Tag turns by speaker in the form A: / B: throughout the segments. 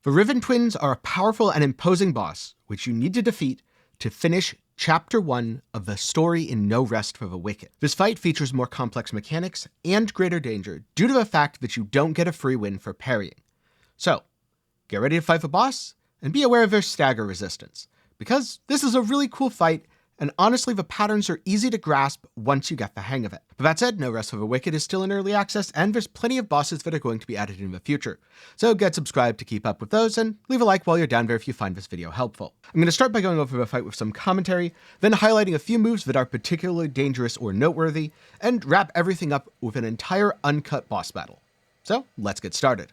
A: The Riven Twins are a powerful and imposing boss, which you need to defeat to finish Chapter 1 of the story in No Rest for the Wicked. This fight features more complex mechanics and greater danger due to the fact that you don't get a free win for parrying. So, get ready to fight the boss, and be aware of their stagger resistance, because this is a really cool fight, and honestly the patterns are easy to grasp once you get the hang of it. But that said, No Rest for the Wicked is still in early access, and there's plenty of bosses that are going to be added in the future. So get subscribed to keep up with those, and leave a like while you're down there if you find this video helpful. I'm going to start by going over the fight with some commentary, then highlighting a few moves that are particularly dangerous or noteworthy, and wrap everything up with an entire uncut boss battle. So let's get started.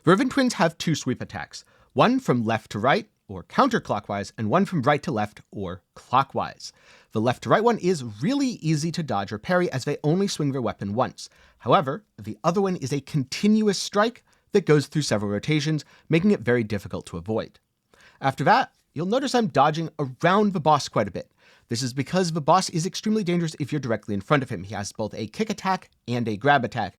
A: The Riven Twins have two sweep attacks, one from left to right, or counterclockwise, and one from right to left, or clockwise. The left to right one is really easy to dodge or parry as they only swing their weapon once. However, the other one is a continuous strike that goes through several rotations, making it very difficult to avoid. After that, you'll notice I'm dodging around the boss quite a bit. This is because the boss is extremely dangerous if you're directly in front of him. He has both a kick attack and a grab attack.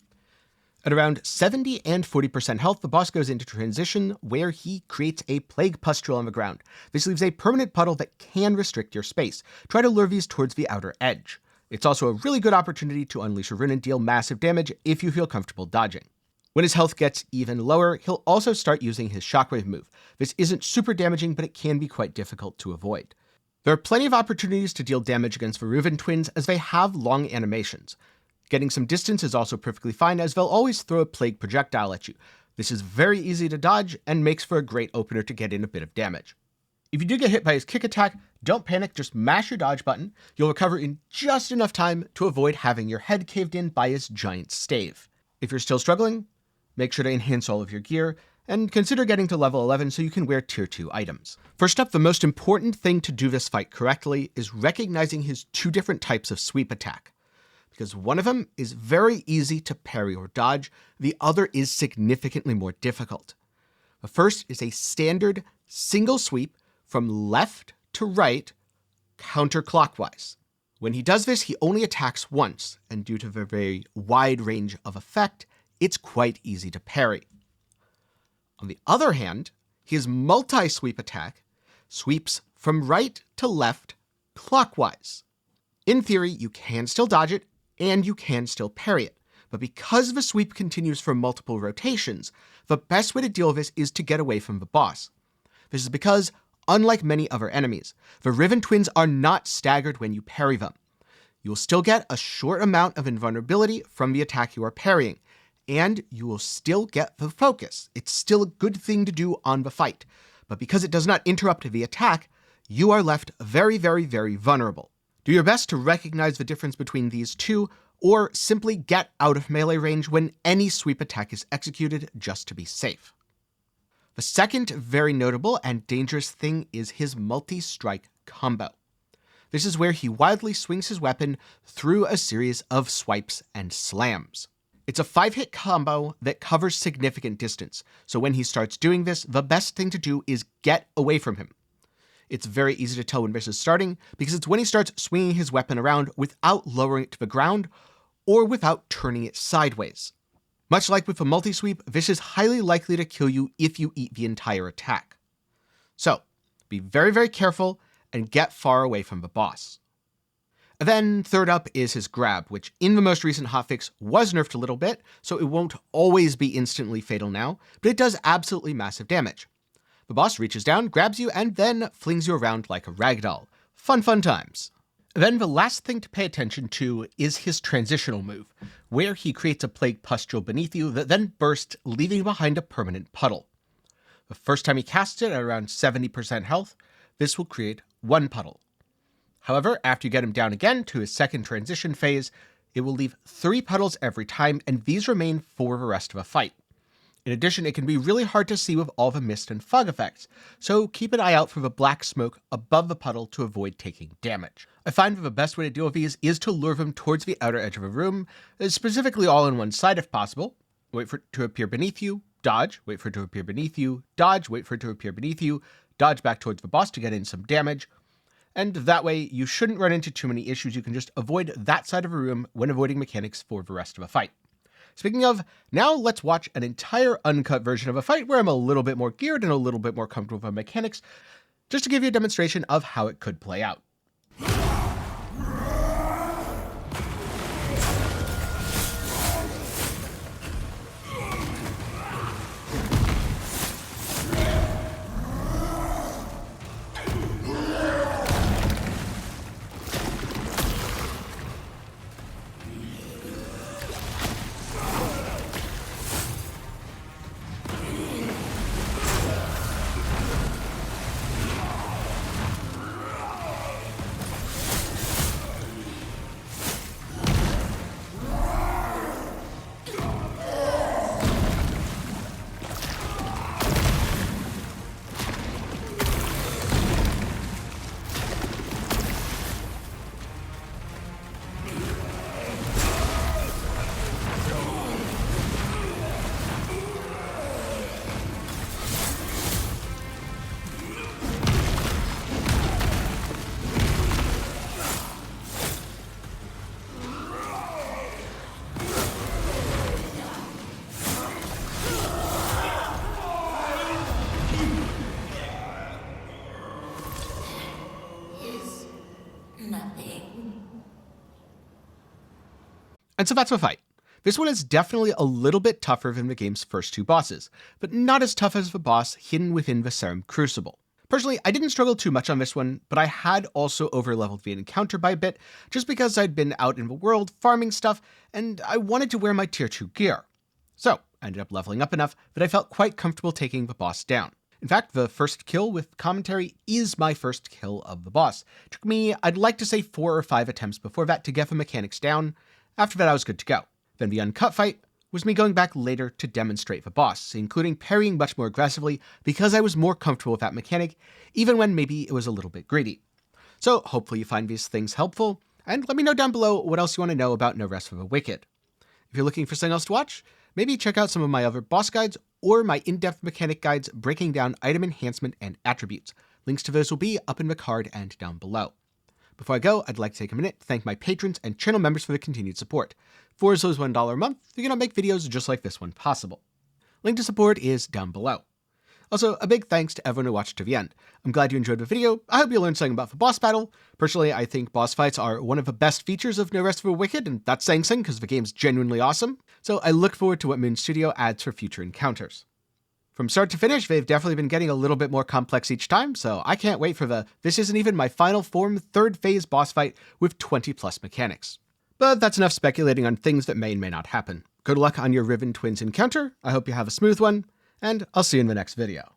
A: At around 70 and 40% health, the boss goes into transition where he creates a plague pustule on the ground. This leaves a permanent puddle that can restrict your space. Try to lure these towards the outer edge. It's also a really good opportunity to unleash a rune and deal massive damage if you feel comfortable dodging. When his health gets even lower, he'll also start using his shockwave move. This isn't super damaging, but it can be quite difficult to avoid. There are plenty of opportunities to deal damage against the Riven Twins as they have long animations. Getting some distance is also perfectly fine as they'll always throw a plague projectile at you. This is very easy to dodge and makes for a great opener to get in a bit of damage. If you do get hit by his kick attack, don't panic, just mash your dodge button. You'll recover in just enough time to avoid having your head caved in by his giant stave. If you're still struggling, make sure to enhance all of your gear, and consider getting to level 11 so you can wear tier 2 items. First up, the most important thing to do this fight correctly is recognizing his two different types of sweep attack. Because one of them is very easy to parry or dodge, the other is significantly more difficult. The first is a standard single sweep from left to right counterclockwise. When he does this, he only attacks once, and due to the very wide range of effect, it's quite easy to parry. On the other hand, his multi-sweep attack sweeps from right to left clockwise. In theory, you can still dodge it, and you can still parry it. But because the sweep continues for multiple rotations, the best way to deal with this is to get away from the boss. This is because, unlike many other enemies, the Riven Twins are not staggered when you parry them. You will still get a short amount of invulnerability from the attack you are parrying, and you will still get the focus. It's still a good thing to do on the fight, but because it does not interrupt the attack, you are left very, very, very vulnerable. Do your best to recognize the difference between these two, or simply get out of melee range when any sweep attack is executed just to be safe. The second very notable and dangerous thing is his multi-strike combo. This is where he wildly swings his weapon through a series of swipes and slams. It's a 5-hit combo that covers significant distance, so when he starts doing this, the best thing to do is get away from him. It's very easy to tell when this is starting, because it's when he starts swinging his weapon around without lowering it to the ground, or without turning it sideways. Much like with a multi-sweep, this is highly likely to kill you if you eat the entire attack. So, be very, very careful, and get far away from the boss. Then, third up is his grab, which in the most recent hotfix was nerfed a little bit, so it won't always be instantly fatal now, but it does absolutely massive damage. The boss reaches down, grabs you, and then flings you around like a ragdoll. Fun, fun times. Then the last thing to pay attention to is his transitional move, where he creates a plague pustule beneath you that then bursts, leaving behind a permanent puddle. The first time he casts it at around 70% health, this will create one puddle. However, after you get him down again to his second transition phase, it will leave 3 puddles every time, and these remain for the rest of the fight. In addition, it can be really hard to see with all the mist and fog effects, so keep an eye out for the black smoke above the puddle to avoid taking damage. I find that the best way to deal with these is to lure them towards the outer edge of a room, specifically all on one side if possible. Wait for it to appear beneath you, dodge, wait for it to appear beneath you, dodge, wait for it to appear beneath you, dodge back towards the boss to get in some damage. And that way, you shouldn't run into too many issues. You can just avoid that side of a room when avoiding mechanics for the rest of a fight. Speaking of, now let's watch an entire uncut version of a fight where I'm a little bit more geared and a little bit more comfortable with mechanics, just to give you a demonstration of how it could play out. And so that's the fight. This one is definitely a little bit tougher than the game's first two bosses, but not as tough as the boss hidden within the Serum Crucible. Personally, I didn't struggle too much on this one, but I had also overleveled the encounter by a bit, just because I'd been out in the world farming stuff, and I wanted to wear my tier 2 gear. So, I ended up leveling up enough that I felt quite comfortable taking the boss down. In fact, the first kill with commentary is my first kill of the boss. It took me, I'd like to say 4 or 5 attempts before that to get the mechanics down. After that, I was good to go. Then the uncut fight was me going back later to demonstrate the boss, including parrying much more aggressively because I was more comfortable with that mechanic, even when maybe it was a little bit greedy. So hopefully you find these things helpful, and let me know down below what else you want to know about No Rest for the Wicked. If you're looking for something else to watch, maybe check out some of my other boss guides or my in-depth mechanic guides breaking down item enhancement and attributes. Links to those will be up in the card and down below. Before I go, I'd like to take a minute to thank my patrons and channel members for the continued support. For as low as $1 a month, you're going to make videos just like this one possible. Link to support is down below. Also, a big thanks to everyone who watched to the end. I'm glad you enjoyed the video. I hope you learned something about the boss battle. Personally, I think boss fights are one of the best features of No Rest for the Wicked, and that's saying something because the game's genuinely awesome. So I look forward to what Moon Studio adds for future encounters. From start to finish, they've definitely been getting a little bit more complex each time, so I can't wait for this isn't even my final form 3rd phase boss fight with 20 plus mechanics. But that's enough speculating on things that may and may not happen. Good luck on your Riven Twins encounter, I hope you have a smooth one, and I'll see you in the next video.